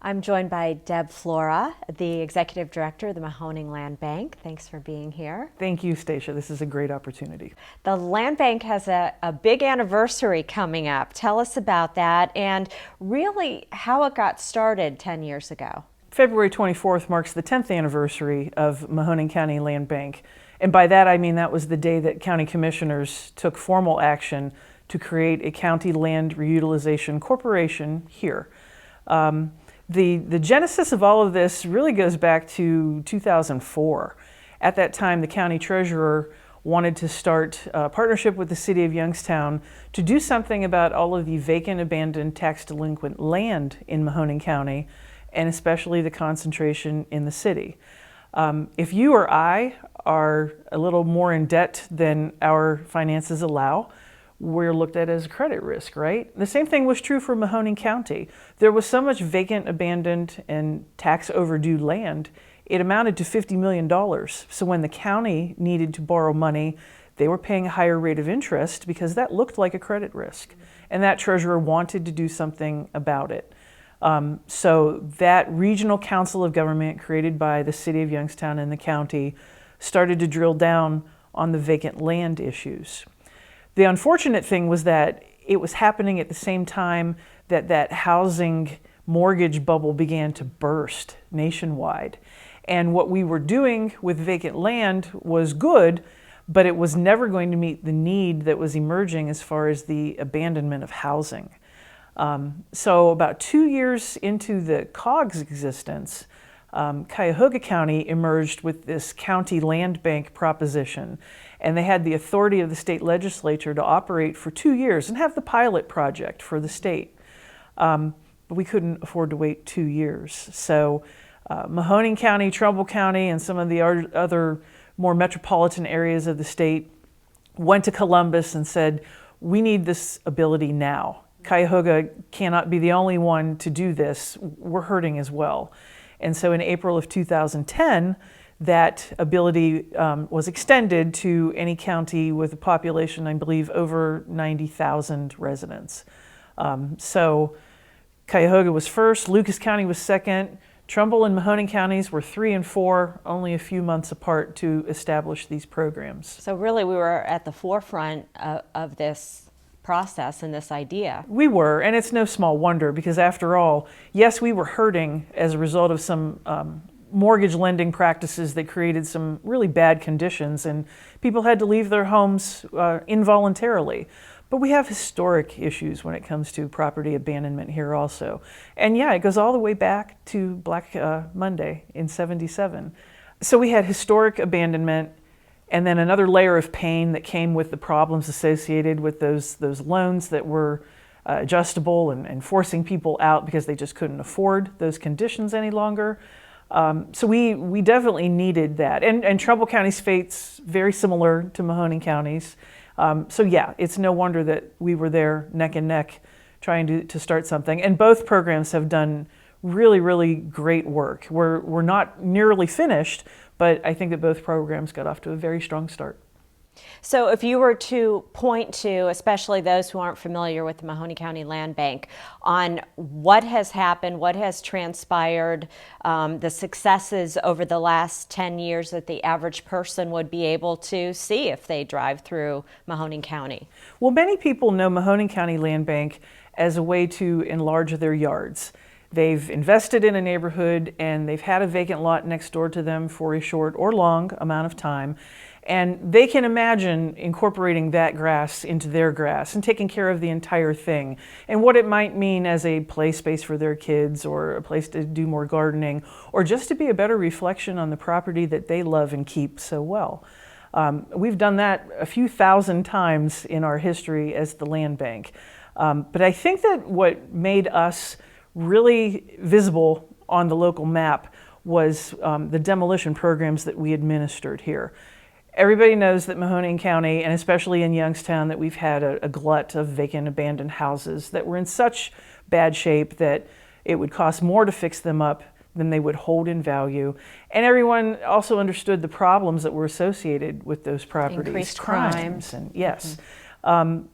I'm joined by Deb Flora, the Executive Director of the Mahoning Land Bank. Thanks for being here. Thank you, Stacia. This is a great opportunity. The Land Bank has a big anniversary coming up. Tell us about that and really how it got started 10 years ago. February 24th marks the 10th anniversary of Mahoning County Land Bank. And by that I mean that was the day that county commissioners took formal action to create a county land reutilization corporation here. The genesis of all of this really goes back to 2004. At that time, the county treasurer wanted to start a partnership with the city of Youngstown to do something about all of the vacant, abandoned, tax delinquent land in Mahoning County, and especially the concentration in the city. If you or I are a little more in debt than our finances allow, we're looked at as a credit risk, right? The same thing was true for Mahoning County. There was so much vacant, abandoned, and tax overdue land, it amounted to $50 million. So when the county needed to borrow money, they were paying a higher rate of interest because that looked like a credit risk. And that treasurer wanted to do something about it. So that regional council of government created by the city of Youngstown and the county started to drill down on the vacant land issues. The unfortunate thing was that it was happening at the same time that that housing mortgage bubble began to burst nationwide. And what we were doing with vacant land was good, but it was never going to meet the need that was emerging as far as the abandonment of housing. So about 2 years into the COG's existence, Cuyahoga County emerged with this county land bank proposition, and they had the authority of the state legislature to operate for 2 years and have the pilot project for the state. But we couldn't afford to wait 2 years. So Mahoning County, Trumbull County, and some of the other more metropolitan areas of the state went to Columbus and said, we need this ability now. Cuyahoga cannot be the only one to do this. We're hurting as well. And so in April of 2010, that ability was extended to any county with a population, I believe, over 90,000 residents. So Cuyahoga was first, Lucas County was second, Trumbull and Mahoning counties were 3 and 4, only a few months apart to establish these programs. So really we were at the forefront of this process and this idea. We were, and it's no small wonder because after all, yes, we were hurting as a result of some mortgage lending practices that created some really bad conditions and people had to leave their homes involuntarily. But we have historic issues when it comes to property abandonment here also. And yeah, it goes all the way back to Black Monday in '77. So we had historic abandonment, and then another layer of pain that came with the problems associated with those loans that were adjustable and forcing people out because they just couldn't afford those conditions any longer. So we definitely needed that. And Trumbull County's fate's very similar to Mahoning County's. So yeah, it's no wonder that we were there neck and neck trying to start something. And both programs have done really, really great work. We're not nearly finished, but I think that both programs got off to a very strong start. So if you were to point to, especially those who aren't familiar with the Mahoning County Land Bank, on what has happened, what has transpired, the successes over the last 10 years that the average person would be able to see if they drive through Mahoning County. Well, many people know Mahoning County Land Bank as a way to enlarge their yards. They've invested in a neighborhood and they've had a vacant lot next door to them for a short or long amount of time. And they can imagine incorporating that grass into their grass and taking care of the entire thing and what it might mean as a play space for their kids or a place to do more gardening or just to be a better reflection on the property that they love and keep so well. We've done that a few thousand times in our history as the land bank. But I think that what made us really visible on the local map was the demolition programs that we administered here. Everybody knows that Mahoning County, and especially in Youngstown, that we've had a glut of vacant, abandoned houses that were in such bad shape that it would cost more to fix them up than they would hold in value. And everyone also understood the problems that were associated with those properties. Increased crimes. And yes.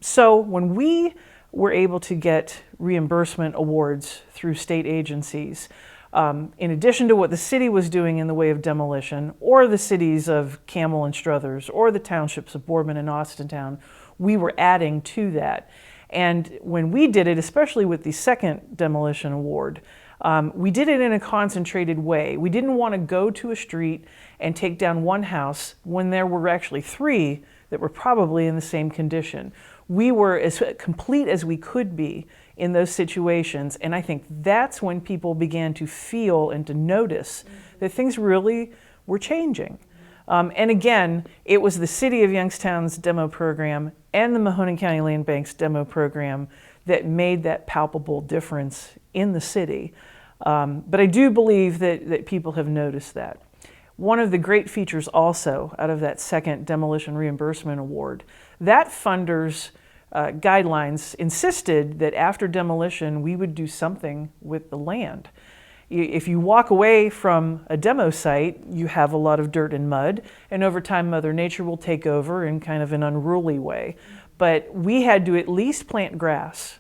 So when we were able to get reimbursement awards through state agencies. In addition to what the city was doing in the way of demolition, or the cities of Campbell and Struthers, or the townships of Boardman and Austintown, we were adding to that. And when we did it, especially with the second demolition award, we did it in a concentrated way. We didn't want to go to a street and take down one house when there were actually 3 that were probably in the same condition. We were as complete as we could be in those situations, and I think that's when people began to feel and to notice that things really were changing. And again, it was the City of Youngstown's demo program and the Mahoning County Land Bank's demo program that made that palpable difference in the city. But I do believe that people have noticed that. One of the great features also out of that second demolition reimbursement award, that funder's guidelines insisted that after demolition we would do something with the land. If you walk away from a demo site, you have a lot of dirt and mud, and over time Mother Nature will take over in kind of an unruly way. But we had to at least plant grass.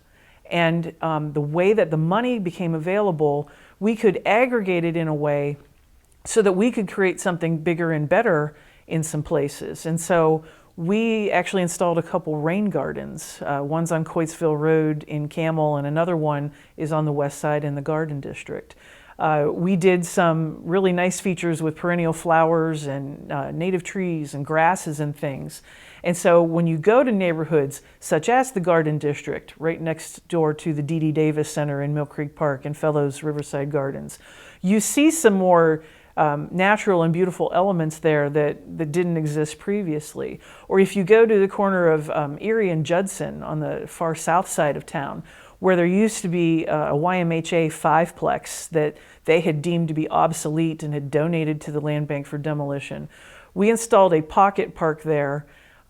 And the way that the money became available, we could aggregate it in a way so that we could create something bigger and better in some places. And so we actually installed a couple rain gardens. One's on Coatesville Road in Campbell, and another one is on the west side in the Garden District. We did some really nice features with perennial flowers and native trees and grasses and things. And so when you go to neighborhoods such as the Garden District, right next door to the D.D. Davis Center in Mill Creek Park and Fellows Riverside Gardens, you see some more natural and beautiful elements there that didn't exist previously. Or if you go to the corner of Erie and Judson on the far south side of town, where there used to be a YMHA 5-plex that they had deemed to be obsolete and had donated to the land bank for demolition, we installed a pocket park there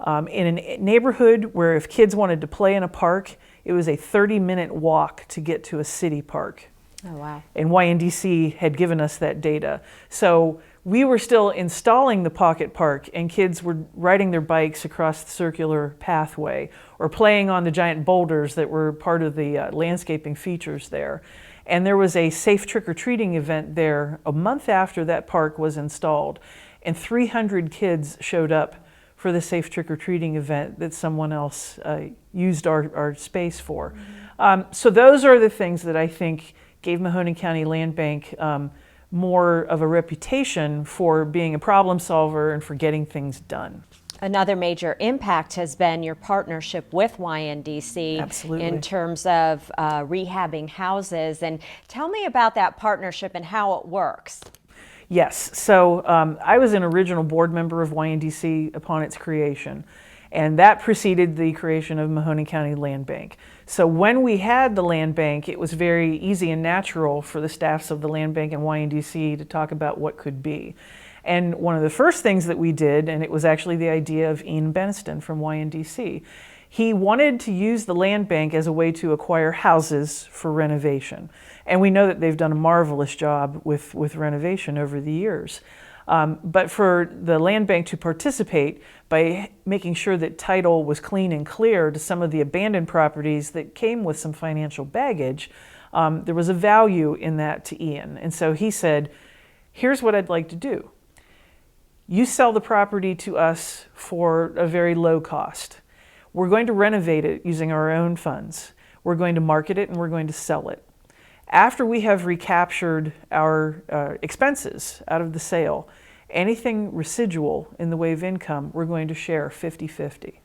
in a neighborhood where if kids wanted to play in a park, it was a 30-minute walk to get to a city park. Oh, wow. And YNDC had given us that data. So we were still installing the pocket park, and kids were riding their bikes across the circular pathway or playing on the giant boulders that were part of the landscaping features there. And there was a safe trick-or-treating event there a month after that park was installed, and 300 kids showed up for the safe trick-or-treating event that someone else used our space for. So those are the things that I think gave Mahoning County Land Bank more of a reputation for being a problem solver and for getting things done. Another major impact has been your partnership with YNDC. Absolutely. In terms of rehabbing houses. And tell me about that partnership and how it works. Yes, so I was an original board member of YNDC upon its creation, and that preceded the creation of Mahoning County Land Bank. So when we had the land bank, it was very easy and natural for the staffs of the land bank and YNDC to talk about what could be. And one of the first things that we did, and it was actually the idea of Ian Beniston from YNDC, he wanted to use the land bank as a way to acquire houses for renovation. And we know that they've done a marvelous job with renovation over the years. But for the land bank to participate by making sure that title was clean and clear to some of the abandoned properties that came with some financial baggage, there was a value in that to Ian. And so he said, here's what I'd like to do. You sell the property to us for a very low cost. We're going to renovate it using our own funds. We're going to market it and we're going to sell it. After we have recaptured our expenses out of the sale, anything residual in the way of income, we're going to share 50-50.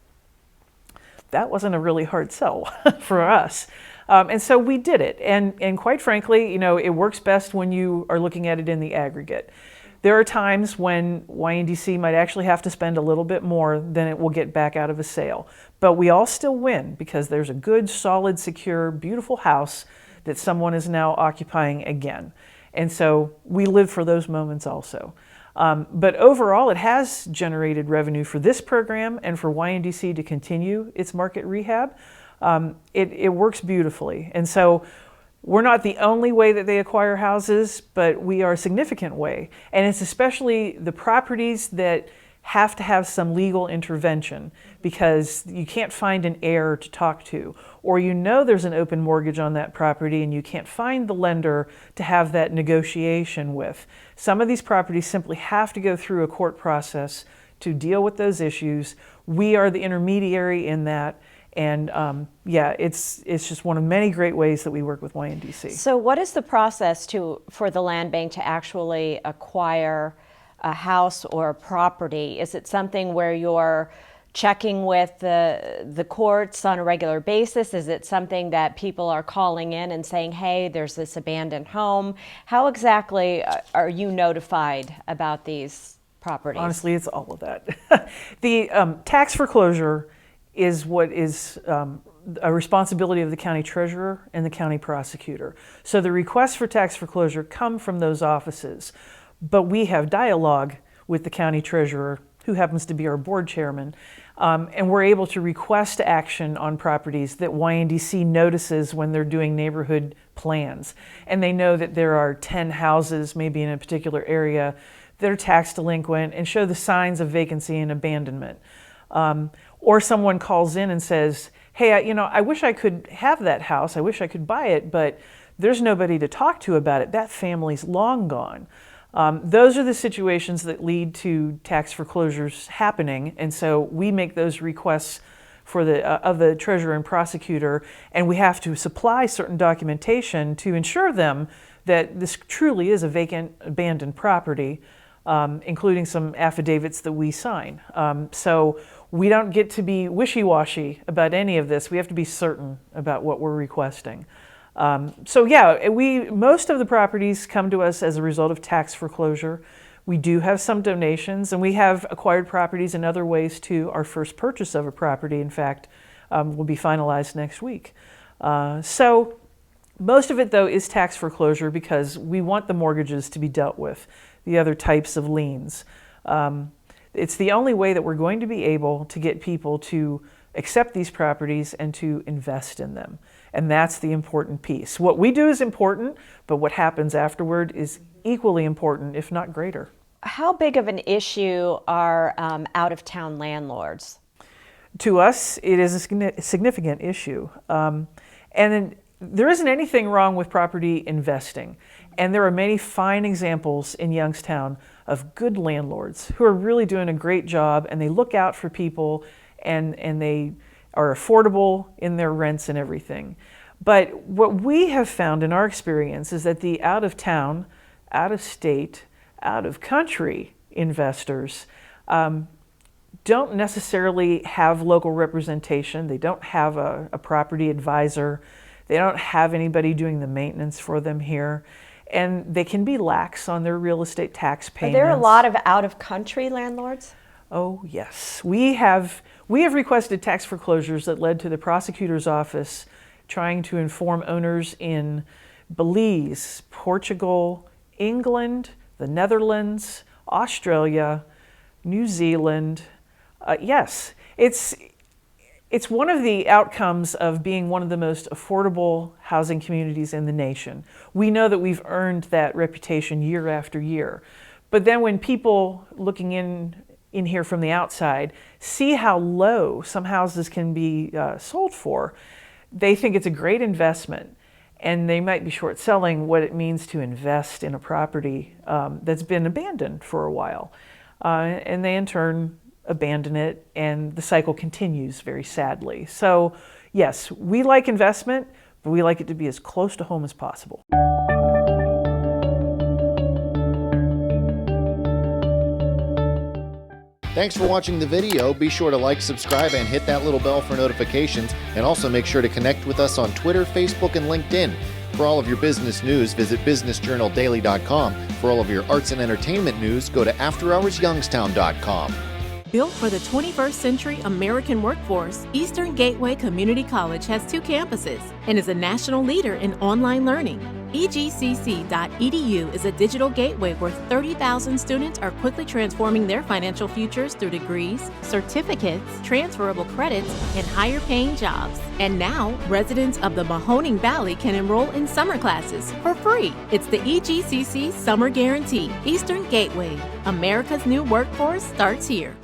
That wasn't a really hard sell for us. And so we did it. And quite frankly, you know, it works best when you are looking at it in the aggregate. There are times when YNDC might actually have to spend a little bit more than it will get back out of a sale. But we all still win because there's a good, solid, secure, beautiful house that someone is now occupying again. And so we live for those moments also. But overall, it has generated revenue for this program and for YNDC to continue its market rehab. It works beautifully. And so we're not the only way that they acquire houses, but we are a significant way. And it's especially the properties that have to have some legal intervention because you can't find an heir to talk to, or you know there's an open mortgage on that property and you can't find the lender to have that negotiation with. Some of these properties simply have to go through a court process to deal with those issues. We are the intermediary in that. And yeah, it's just one of many great ways that we work with YNDC. So what is the process for the land bank to actually acquire a house or a property? Is it something where you're checking with the courts on a regular basis? Is it something that people are calling in and saying, hey, there's this abandoned home? How exactly are you notified about these properties? Honestly, it's all of that. The tax foreclosure is what is a responsibility of the county treasurer and the county prosecutor. So the requests for tax foreclosure come from those offices, but we have dialogue with the county treasurer, who happens to be our board chairman, and we're able to request action on properties that YNDC notices when they're doing neighborhood plans. And they know that there are 10 houses, maybe in a particular area, that are tax delinquent and show the signs of vacancy and abandonment. Or someone calls in and says, hey, I wish I could have that house, I wish I could buy it, but there's nobody to talk to about it. That family's long gone. Those are the situations that lead to tax foreclosures happening, and so we make those requests for of the treasurer and prosecutor, and we have to supply certain documentation to ensure them that this truly is a vacant, abandoned property, including some affidavits that we sign. So we don't get to be wishy-washy about any of this. We have to be certain about what we're requesting. So yeah, most of the properties come to us as a result of tax foreclosure. We do have some donations, and we have acquired properties in other ways too. Our first purchase of a property, in fact, will be finalized next week. So most of it, though, is tax foreclosure because we want the mortgages to be dealt with, the other types of liens. It's the only way that we're going to be able to get people to accept these properties and to invest in them. And that's the important piece. What we do is important, but what happens afterward is equally important, if not greater. How big of an issue are out-of-town landlords? To us, it is a significant issue. And there isn't anything wrong with property investing. And there are many fine examples in Youngstown of good landlords who are really doing a great job, and they look out for people, and they are affordable in their rents and everything. But what we have found in our experience is that the out-of-town, out-of-state, out-of-country investors don't necessarily have local representation. They don't have a property advisor. They don't have anybody doing the maintenance for them here. And they can be lax on their real estate tax payments. Are there a lot of out-of-country landlords? Oh, yes. We have requested tax foreclosures that led to the prosecutor's office trying to inform owners in Belize, Portugal, England, the Netherlands, Australia, New Zealand. Yes, it's one of the outcomes of being one of the most affordable housing communities in the nation. We know that we've earned that reputation year after year. But then when people looking in here from the outside see how low some houses can be sold for, they think it's a great investment, and they might be short selling what it means to invest in a property that's been abandoned for a while. And they in turn abandon it, and the cycle continues very sadly. So yes, we like investment, but we like it to be as close to home as possible. Thanks for watching the video. Be sure to like, subscribe, and hit that little bell for notifications. And also make sure to connect with us on Twitter, Facebook, and LinkedIn. For all of your business news, visit businessjournaldaily.com. For all of your arts and entertainment news, go to afterhoursyoungstown.com. Built for the 21st century American workforce, Eastern Gateway Community College has 2 campuses and is a national leader in online learning. EGCC.edu is a digital gateway where 30,000 students are quickly transforming their financial futures through degrees, certificates, transferable credits, and higher paying jobs. And now, residents of the Mahoning Valley can enroll in summer classes for free. It's the EGCC Summer Guarantee, Eastern Gateway. America's new workforce starts here.